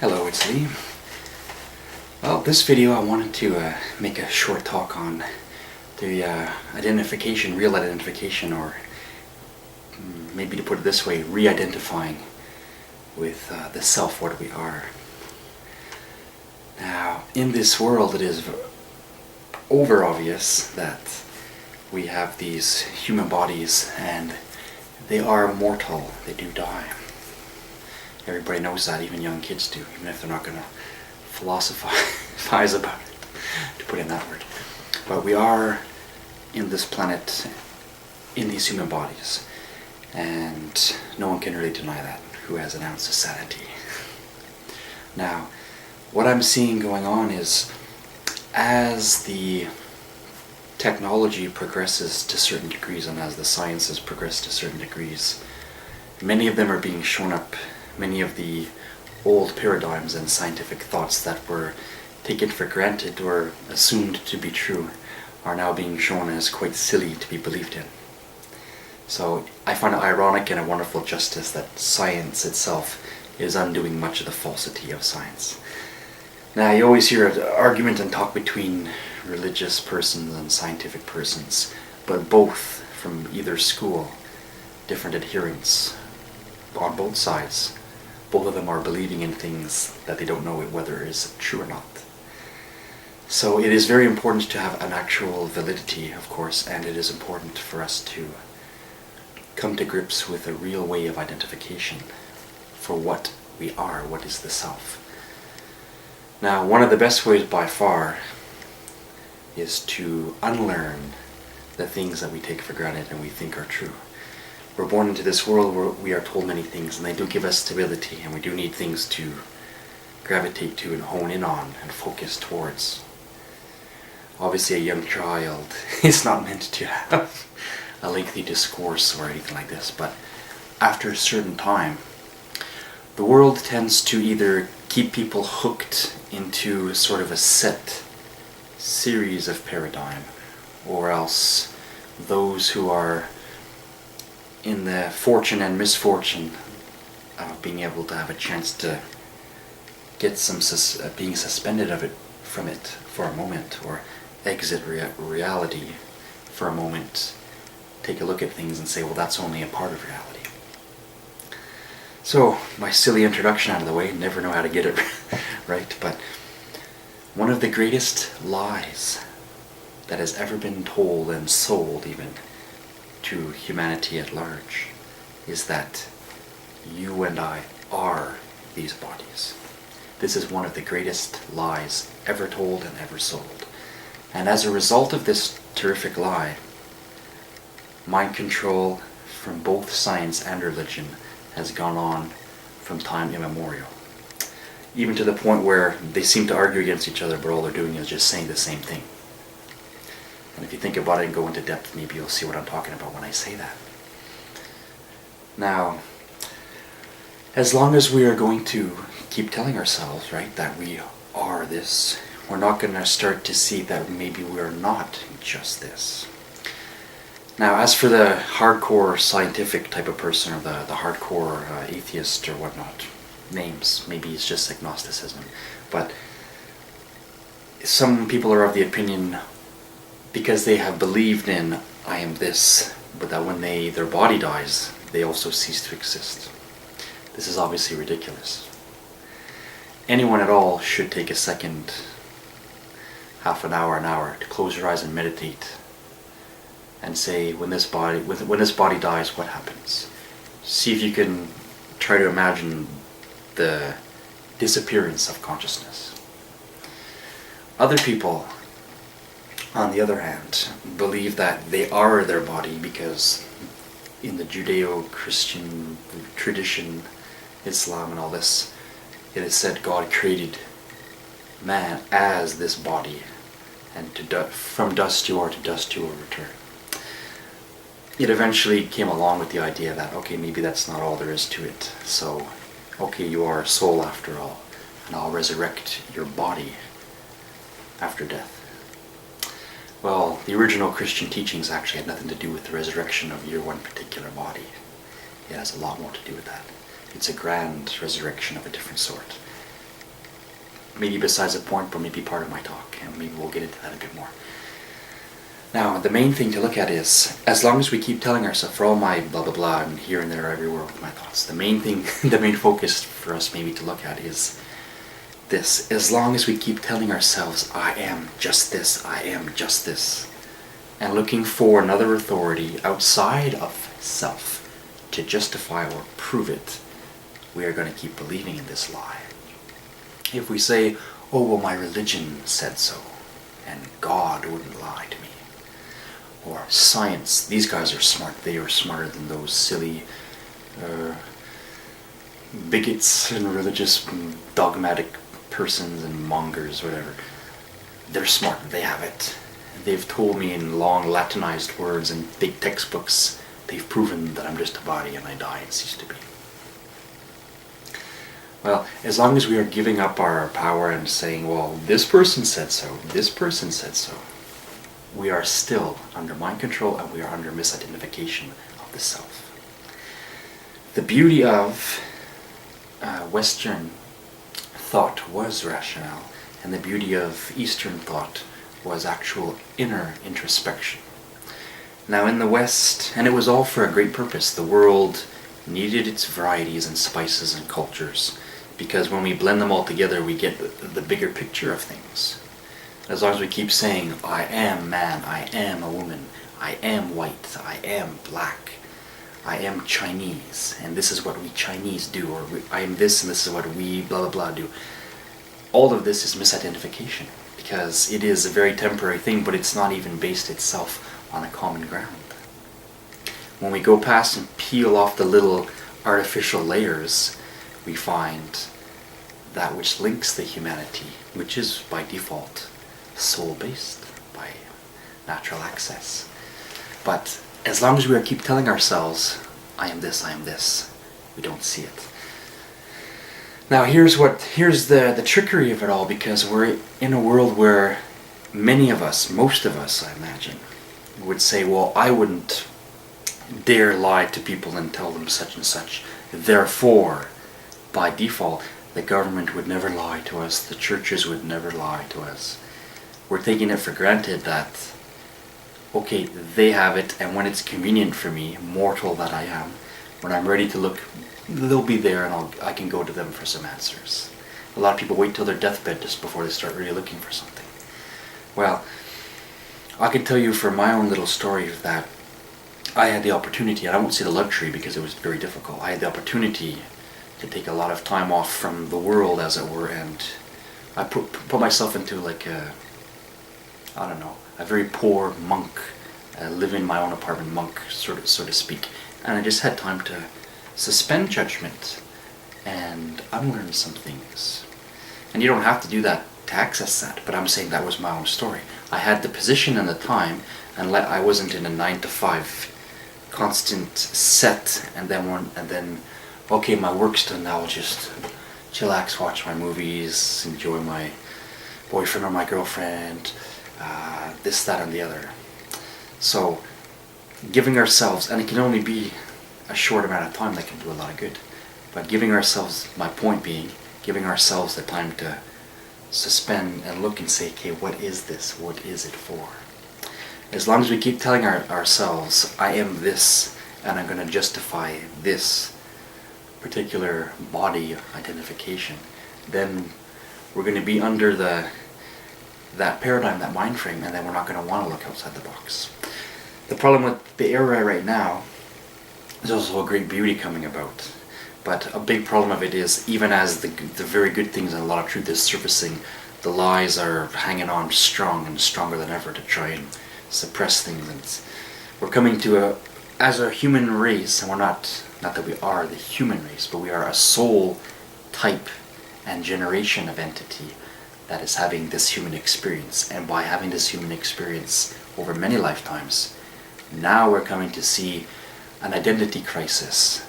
Hello, it's Lee. Well, this video I wanted to make a short talk on the real identification, or maybe to put it this way, re-identifying with the self, what we are. Now, in this world it is over obvious that we have these human bodies and they are mortal, they do die. Everybody knows that, even young kids do, even if they're not going to philosophize about it, to put in that word. But we are in this planet, in these human bodies, and no one can really deny that, who has an ounce of sanity. Now, what I'm seeing going on is, as the technology progresses to certain degrees and as the sciences progress to certain degrees, many of them are being shown up. Many of the old paradigms and scientific thoughts that were taken for granted or assumed to be true are now being shown as quite silly to be believed in. So I find it ironic and a wonderful justice that science itself is undoing much of the falsity of science. Now, you always hear an argument and talk between religious persons and scientific persons, but both from either school, different adherents on both sides. Both of them are believing in things that they don't know whether it is true or not. So it is very important to have an actual validity, of course, and it is important for us to come to grips with a real way of identification for what we are, what is the self. Now, one of the best ways by far is to unlearn the things that we take for granted and we think are true. We're born into this world where we are told many things, and they do give us stability, and we do need things to gravitate to and hone in on and focus towards. Obviously, a young child is not meant to have a lengthy discourse or anything like this, but after a certain time, the world tends to either keep people hooked into sort of a set series of paradigm, or else those who are in the fortune and misfortune of being able to have a chance to get some being suspended from it for a moment, or exit reality for a moment, take a look at things and say, well, that's only a part of reality. So, my silly introduction out of the way, never know how to get it right, but one of the greatest lies that has ever been told and sold even to humanity at large is that you and I are these bodies. This is one of the greatest lies ever told and ever sold. And as a result of this terrific lie, mind control from both science and religion has gone on from time immemorial. Even to the point where they seem to argue against each other, but all they're doing is just saying the same thing. And if you think about it and go into depth, maybe you'll see what I'm talking about when I say that. Now, as long as we are going to keep telling ourselves, right, that we are this, we're not going to start to see that maybe we're not just this. Now, as for the hardcore scientific type of person, or the hardcore atheist or whatnot, names, maybe it's just agnosticism, but some people are of the opinion, because they have believed in I am this, but that when their body dies, they also cease to exist. This is obviously ridiculous. Anyone at all should take a second, half an hour, to close your eyes and meditate and say, when this body dies, what happens? See if you can try to imagine the disappearance of consciousness. Other people, on the other hand, believe that they are their body because in the Judeo-Christian tradition, Islam and all this, it is said God created man as this body, and from dust you are, to dust you will return. It eventually came along with the idea that, okay, maybe that's not all there is to it. So, okay, you are a soul after all, and I'll resurrect your body after death. Well, the original Christian teachings actually had nothing to do with the resurrection of your one particular body. It has a lot more to do with that. It's a grand resurrection of a different sort. maybe besides the point, but maybe part of my talk, and maybe we'll get into that a bit more. Now, the main thing to look at is, as long as we keep telling ourselves, for all my blah blah blah and here and there everywhere with my thoughts, the main thing, the main focus for us maybe to look at is this. As long as we keep telling ourselves, I am just this, I am just this, and looking for another authority outside of self to justify or prove it, we are going to keep believing in this lie. If we say, oh, well, my religion said so, and God wouldn't lie to me, or science, these guys are smart, they are smarter than those silly bigots and religious dogmatic persons and mongers, whatever. They're smart, they have it. They've told me in long Latinized words and big textbooks, they've proven that I'm just a body and I die and cease to be. Well, as long as we are giving up our power and saying, well, this person said so, this person said so, we are still under mind control and we are under misidentification of the self. The beauty of Western thought was rationale, and the beauty of Eastern thought was actual inner introspection. Now in the West, and it was all for a great purpose, the world needed its varieties and spices and cultures, because when we blend them all together we get the bigger picture of things. As long as we keep saying, I am man, I am a woman, I am white, I am black, I am Chinese, and this is what we Chinese do, or I am this and this is what we blah blah blah do. All of this is misidentification, because it is a very temporary thing, but it's not even based itself on a common ground. When we go past and peel off the little artificial layers, we find that which links the humanity, which is by default soul-based, by natural access. But as long as we keep telling ourselves, I am this, we don't see it. Now here's the trickery of it all, because we're in a world where many of us, most of us I imagine, would say, well, I wouldn't dare lie to people and tell them such and such. Therefore, by default, the government would never lie to us, the churches would never lie to us. We're taking it for granted that, okay, they have it, and when it's convenient for me, mortal that I am, when I'm ready to look, they'll be there and I can go to them for some answers. A lot of people wait till their deathbed just before they start really looking for something. Well, I can tell you from my own little story that I had the opportunity, and I won't say the luxury because it was very difficult, I had the opportunity to take a lot of time off from the world, as it were, and I put myself into like a very poor monk, live in my own apartment monk, so to speak, and I just had time to suspend judgment and unlearn some things. And you don't have to do that to access that, but I'm saying that was my own story. I had the position and the time, and I wasn't in a 9-to-5 constant set, and then okay, my work's done now, I'll just chillax, watch my movies, enjoy my boyfriend or my girlfriend, this, that, and the other. So giving ourselves, and it can only be a short amount of time that can do a lot of good, but giving ourselves, my point being, giving ourselves the time to suspend and look and say, okay, what is this? What is it for? As long as we keep telling ourselves, I am this, and I'm going to justify this particular body identification, then we're going to be under that paradigm, that mind frame, and then we're not going to want to look outside the box. The problem with the era right now, there's also a great beauty coming about, but a big problem of it is, even as the very good things and a lot of truth is surfacing, the lies are hanging on strong and stronger than ever to try and suppress things. And we're coming to as a human race, and we're not that we are the human race, but we are a soul type and generation of entity that is having this human experience. And by having this human experience over many lifetimes, now we're coming to see an identity crisis,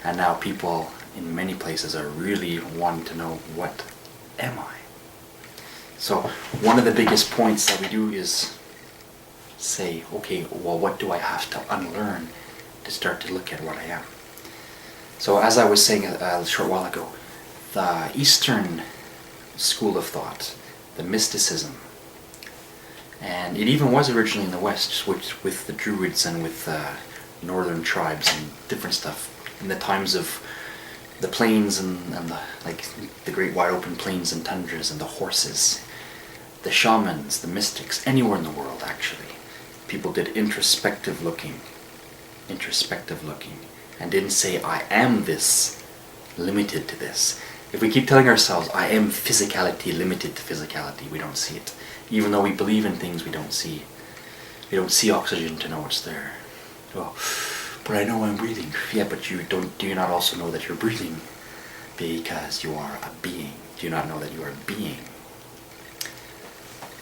and now people in many places are really wanting to know, what am I? So one of the biggest points that we do is say, okay, well, what do I have to unlearn to start to look at what I am? So as I was saying a short while ago, the Eastern school of thought, the mysticism. And it even was originally in the West, with the Druids and with northern tribes and different stuff in the times of the plains and the great wide open plains and tundras and the horses, the shamans, the mystics, anywhere in the world actually. People did introspective looking, and didn't say, I am this, limited to this. If we keep telling ourselves, I am physicality, limited to physicality, we don't see it. Even though we believe in things we don't see. We don't see oxygen to know it's there. Well, but I know I'm breathing. Yeah, but do you not also know that you're breathing? Because you are a being. Do you not know that you are a being?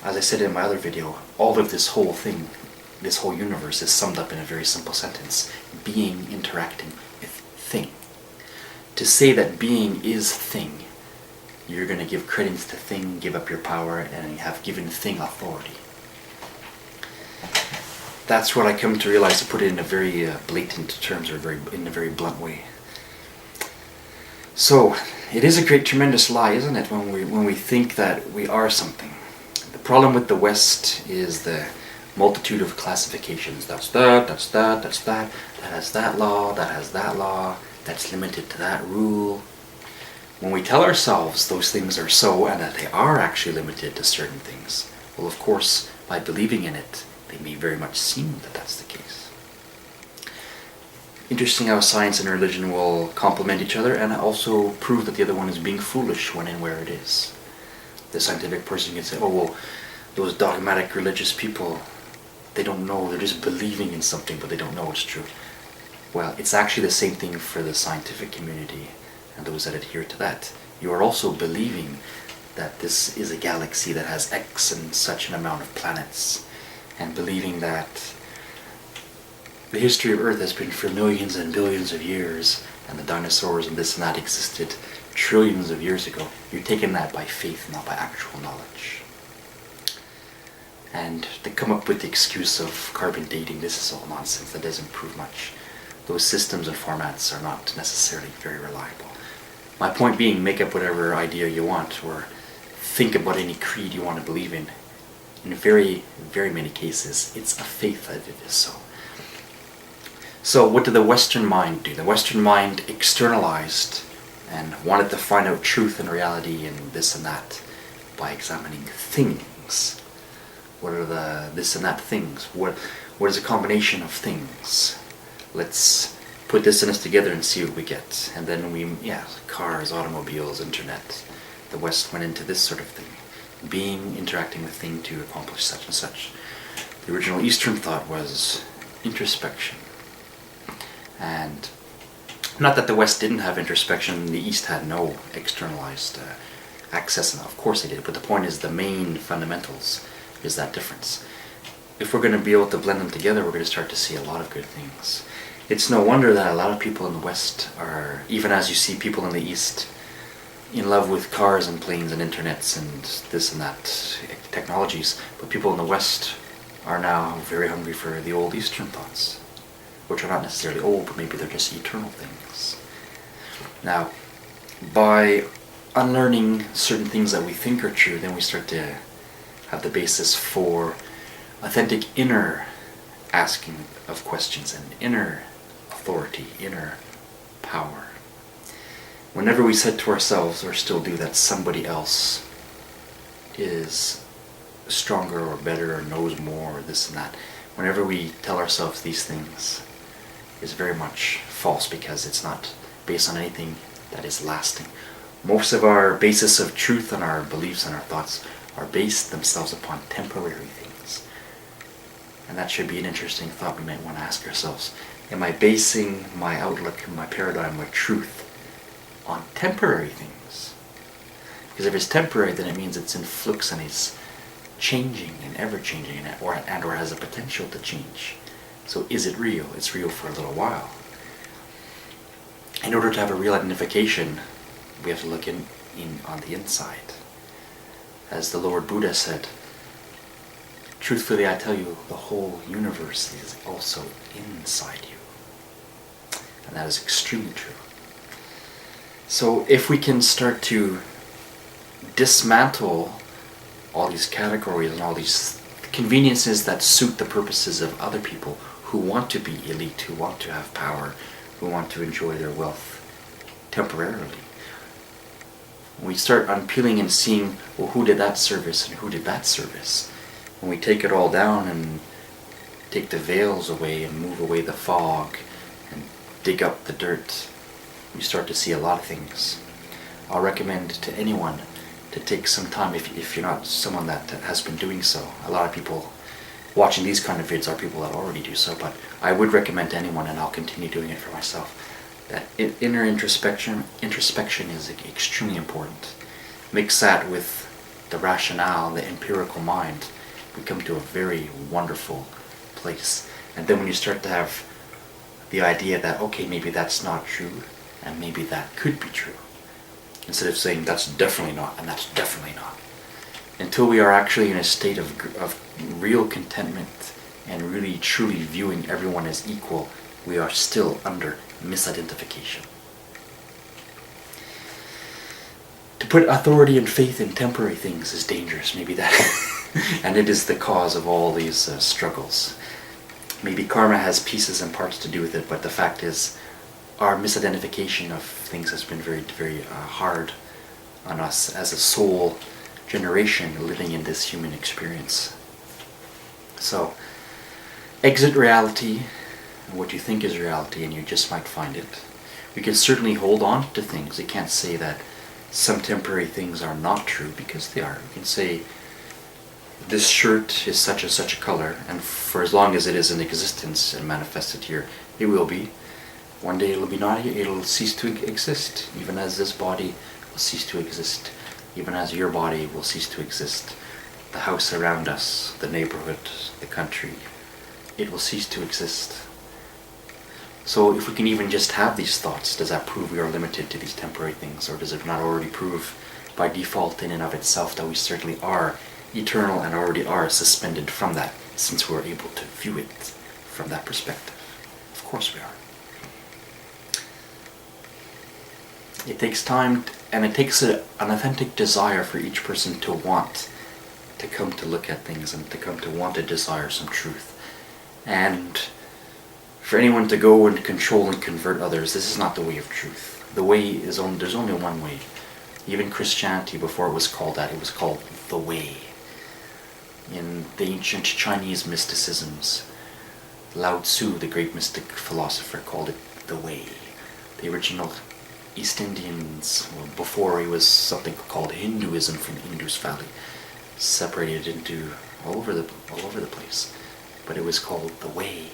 As I said in my other video, all of this whole thing, this whole universe is summed up in a very simple sentence. Being interacting with thing. To say that being is thing, you're going to give credence to thing, give up your power, and have given thing authority. That's what I come to realize, to put it in a very blatant terms, or in a very blunt way. So, it is a great, tremendous lie, isn't it, when we think that we are something. The problem with the West is the multitude of classifications. That's that, that's that, that's that, that has that law, that has that law, that's limited to that rule. When we tell ourselves those things are so, and that they are actually limited to certain things, well, of course, by believing in it, they may very much seem that that's the case. Interesting how science and religion will complement each other and also prove that the other one is being foolish when and where it is. The scientific person can say, oh, well, those dogmatic religious people, they don't know, they're just believing in something, but they don't know it's true. Well, it's actually the same thing for the scientific community and those that adhere to that. You are also believing that this is a galaxy that has X and such an amount of planets, and believing that the history of Earth has been for millions and billions of years, and the dinosaurs and this and that existed trillions of years ago. You're taking that by faith, not by actual knowledge. And to come up with the excuse of carbon dating, this is all nonsense. That doesn't prove much. Those systems and formats are not necessarily very reliable. My point being, make up whatever idea you want, or think about any creed you want to believe in. In very, very many cases, it's a faith that it is so. So what did the Western mind do? The Western mind externalized and wanted to find out truth and reality and this and that by examining things. What are the this and that things? What is a combination of things? Let's put this and this together and see what we get. And then cars, automobiles, internet. The West went into this sort of thing. Being, interacting with thing to accomplish such and such. The original Eastern thought was introspection. And not that the West didn't have introspection, the East had no externalized access, and of course they did, but the point is the main fundamentals is that difference. If we're going to be able to blend them together, we're going to start to see a lot of good things. It's no wonder that a lot of people in the West are, even as you see people in the East, in love with cars and planes and internets and this and that technologies, but people in the West are now very hungry for the old Eastern thoughts, which are not necessarily old, but maybe they're just eternal things. Now, by unlearning certain things that we think are true, then we start to have the basis for authentic inner asking of questions and inner authority, inner power. Whenever we said to ourselves, or still do, that somebody else is stronger or better or knows more or this and that, whenever we tell ourselves these things, is very much false, because it's not based on anything that is lasting. Most of our basis of truth and our beliefs and our thoughts are based themselves upon temporary things. And that should be an interesting thought we might want to ask ourselves. Am I basing my outlook and my paradigm, my truth, on temporary things? Because if it's temporary, then it means it's in flux and it's changing and ever-changing, or has a potential to change. So is it real? It's real for a little while. In order to have a real identification, we have to look in on the inside. As the Lord Buddha said, truthfully I tell you, the whole universe is also inside you. And that is extremely true. So if we can start to dismantle all these categories and all these conveniences that suit the purposes of other people who want to be elite, who want to have power, who want to enjoy their wealth temporarily. When we start unpeeling and seeing, well, who did that service and who did that service? When we take it all down and take the veils away and move away the fog and dig up the dirt, we start to see a lot of things. I'll recommend to anyone to take some time, if you're not someone that has been doing so. A lot of people watching these kind of vids are people that already do so, but I would recommend to anyone, and I'll continue doing it for myself, that inner introspection is extremely important. Mix that with the rationale, the empirical mind, we come to a very wonderful place. And then when you start to have the idea that, okay, maybe that's not true, and maybe that could be true, instead of saying that's definitely not, and that's definitely not. Until we are actually in a state of real contentment and really truly viewing everyone as equal, we are still under misidentification. To put authority and faith in temporary things is dangerous, maybe that, and it is the cause of all these struggles. Maybe karma has pieces and parts to do with it, but the fact is, our misidentification of things has been very, very hard on us as a soul generation living in this human experience. So, exit reality, what you think is reality, and you just might find it. We can certainly hold on to things. You can't say that some temporary things are not true, because they are. You can say, this shirt is such and such a color, and for as long as it is in existence and manifested here, it will be. One day it'll be not, it'll cease to exist, even as this body will cease to exist, even as your body will cease to exist. The house around us, the neighborhood, the country, it will cease to exist. So if we can even just have these thoughts, does that prove we are limited to these temporary things, or does it not already prove by default in and of itself that we certainly are eternal and already are suspended from that, since we're able to view it from that perspective? Of course we are. It takes time, and it takes an authentic desire for each person to want to come to look at things and to come to want to desire some truth. And for anyone to go and control and convert others, this is not the way of truth. The way is there's only one way. Even Christianity, before it was called that, it was called the way. In the ancient Chinese mysticisms, Lao Tzu, the great mystic philosopher, called it the way. The original East Indians, before it was something called Hinduism from the Indus Valley, separated into all over the place, but it was called the way.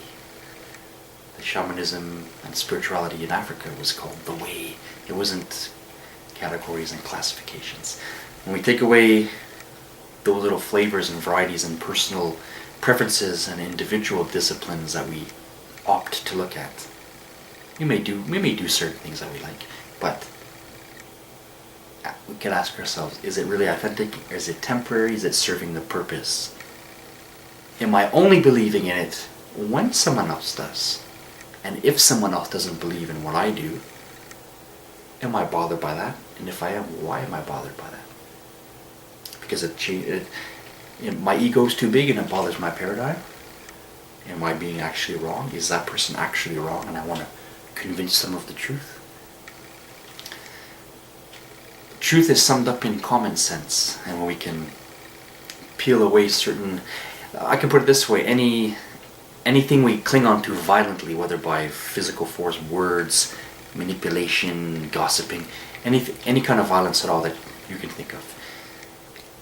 The shamanism and spirituality in Africa was called the way. It wasn't categories and classifications. When we take away those little flavors and varieties and personal preferences and individual disciplines that we opt to look at, we may do certain things that we like, but we can ask ourselves, is it really authentic? Is it temporary? Is it serving the purpose? Am I only believing in it when someone else does? And if someone else doesn't believe in what I do, am I bothered by that? And if I am, why am I bothered by that? Because my ego is too big and it bothers my paradigm? Am I being actually wrong? Is that person actually wrong and I want to convince them of the truth? Truth is summed up in common sense, and when we can peel away certain, I can put it this way, anything we cling on to violently, whether by physical force, words, manipulation, gossiping, any kind of violence at all that you can think of.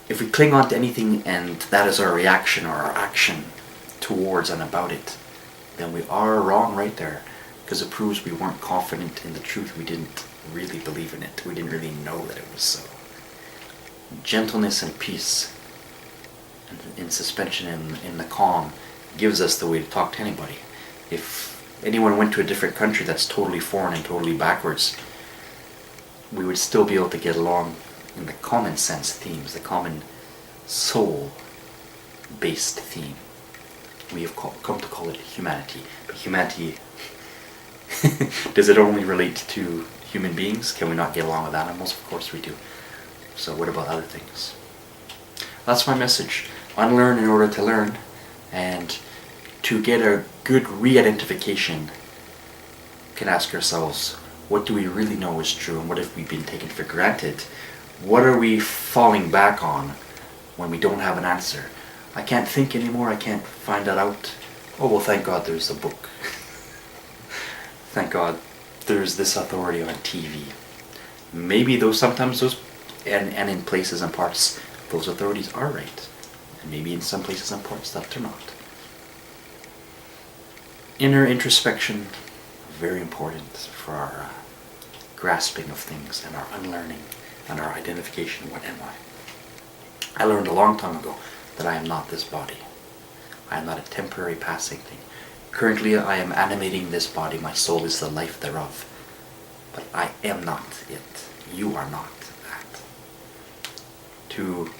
If we cling on to anything and that is our reaction or our action towards and about it, then we are wrong right there, because it proves we weren't confident in the truth. We didn't really believe in it. We didn't really know that it was so. Gentleness and peace in suspension in the calm gives us the way to talk to anybody. If anyone went to a different country that's totally foreign and totally backwards, we would still be able to get along in the common sense themes, the common soul-based theme. We have come to call it humanity. But humanity, does it only relate to human beings? Can we not get along with animals? Of course we do. So what about other things? That's my message. Unlearn in order to learn, and to get a good re-identification, we can ask ourselves, what do we really know is true, and what have we been taken for granted? What are we falling back on when we don't have an answer? I can't think anymore, I can't find that out. Oh well, thank God there's a book. Thank God there's this authority on TV. Maybe sometimes those, and in places and parts, those authorities are right. And maybe in some places and parts that they're not. Inner introspection, very important for our grasping of things and our unlearning and our identification of what am I. I learned a long time ago that I am not this body. I am not a temporary passing thing. Currently I am animating this body, my soul is the life thereof. But I am not it. You are not that. To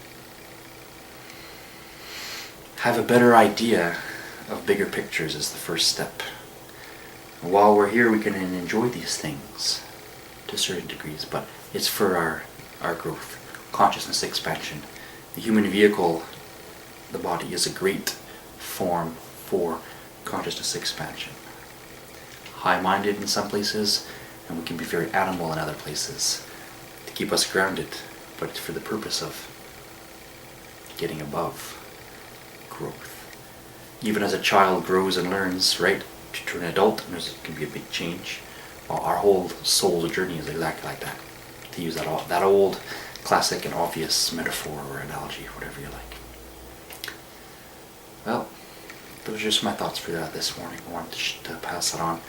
have a better idea of bigger pictures is the first step. And while we're here, we can enjoy these things to certain degrees, but it's for our growth, consciousness expansion. The human vehicle, the body, is a great form for consciousness expansion. High-minded in some places, and we can be very animal in other places to keep us grounded, but it's for the purpose of getting above growth. Even as a child grows and learns, right, to an adult, it can be a big change. Well, our whole soul's journey is exactly like that. To use that old classic and obvious metaphor or analogy, whatever you like. Well, those are just my thoughts for that this morning. I wanted to pass it on.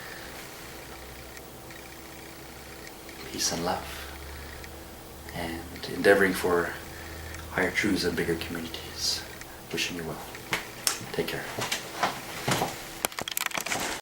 Peace and love, and endeavoring for higher truths and bigger communities. Wishing you well. Take care.